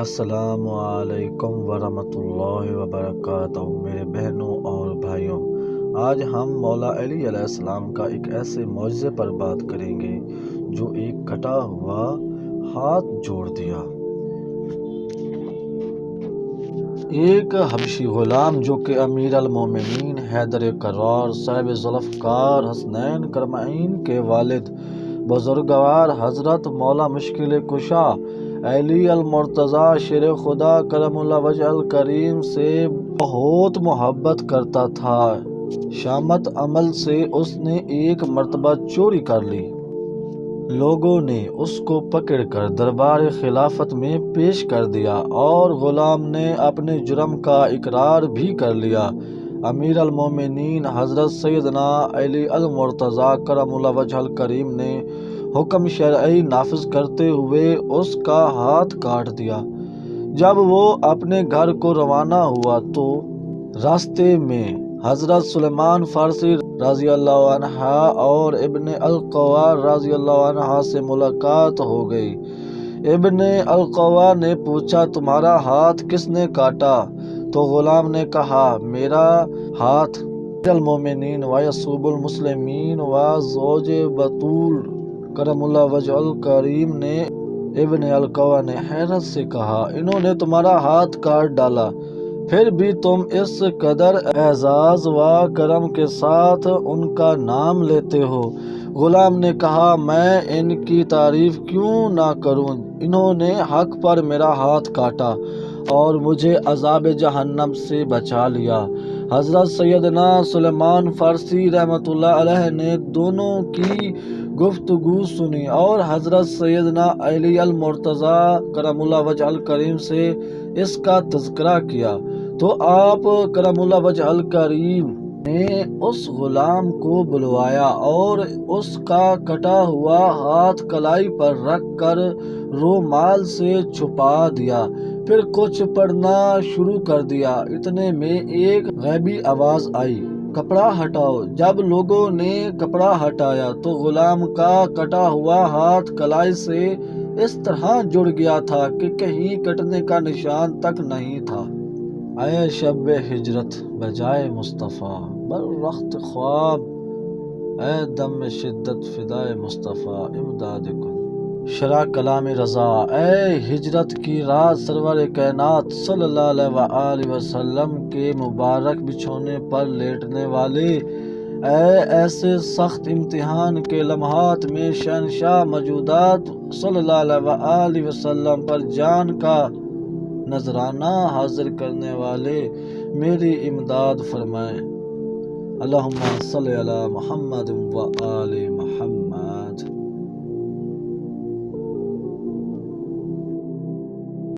السلام علیکم ورحمۃ اللہ وبرکاتہ۔ میرے بہنوں اور بھائیوں، آج ہم مولا علی علیہ السلام کا ایک ایسے معجزے پر بات کریں گے جو ایک کٹا ہوا ہاتھ جوڑ دیا۔ ایک حبشی غلام جو کہ امیر المومنین حیدر کرار صاحب ذوالفقار حسنین کرمین کے والد بزرگوار حضرت مولا مشکل کشا علی المرتضیٰ شیر خدا کرم اللہ وجہ الکریم سے بہت محبت کرتا تھا۔ شامت عمل سے اس نے ایک مرتبہ چوری کر لی۔ لوگوں نے اس کو پکڑ کر دربار خلافت میں پیش کر دیا اور غلام نے اپنے جرم کا اقرار بھی کر لیا۔ امیر المومنین حضرت سیدنا علی المرتضیٰ کرم اللہ وجہ الکریم نے حکم شرعی نافذ کرتے ہوئے اس کا ہاتھ کاٹ دیا۔ جب وہ اپنے گھر کو روانہ ہوا تو راستے میں حضرت سلیمان فارسی رضی اللہ عنہ اور ابن القوا رضی اللہ عنہ سے ملاقات ہو گئی۔ ابن القوا نے پوچھا، تمہارا ہاتھ کس نے کاٹا؟ تو غلام نے کہا، میرا ہاتھ المومنین و یسوب المسلمین و زوج بطول کرم اللہ وجہ الکریم نے۔ ابن القوا نے حیرت سے کہا، انہوں نے تمہارا ہاتھ کاٹ ڈالا، پھر بھی تم اس قدر اعزاز و کرم کے ساتھ ان کا نام لیتے ہو؟ غلام نے کہا، میں ان کی تعریف کیوں نہ کروں؟ انہوں نے حق پر میرا ہاتھ کاٹا اور مجھے عذاب جہنم سے بچا لیا۔ حضرت سیدنا سلیمان فارسی رحمۃ اللہ علیہ نے دونوں کی گفتگو سنی اور حضرت سیدنا علی المرتضیٰ کرم اللہ وجہ الکریم سے اس کا تذکرہ کیا تو آپ کرم اللہ وجہ الکریم نے اس غلام کو بلوایا اور اس کا کٹا ہوا ہاتھ کلائی پر رکھ کر رومال سے چھپا دیا، پھر کچھ پڑھنا شروع کر دیا۔ اتنے میں ایک غیبی آواز آئی، کپڑا ہٹاؤ۔ جب لوگوں نے کپڑا ہٹایا تو غلام کا کٹا ہوا ہاتھ کلائی سے اس طرح جڑ گیا تھا کہ کہیں کٹنے کا نشان تک نہیں تھا۔ اے شب ہجرت بجائے مصطفیٰ بر رخت خواب، اے دم شدت فدائے مصطفیٰ امداد کن۔ شرح کلام رضا، اے ہجرت کی رات سرور کائنات صلی اللہ علیہ وآلہ وسلم کے مبارک بچھونے پر لیٹنے والے، اے ایسے سخت امتحان کے لمحات میں شہنشاہ موجودات صلی اللہ علیہ وآلہ وسلم پر جان کا نذرانہ حاضر کرنے والے، میری امداد فرمائیں۔ اللہم صلی علی محمد و آل محمد۔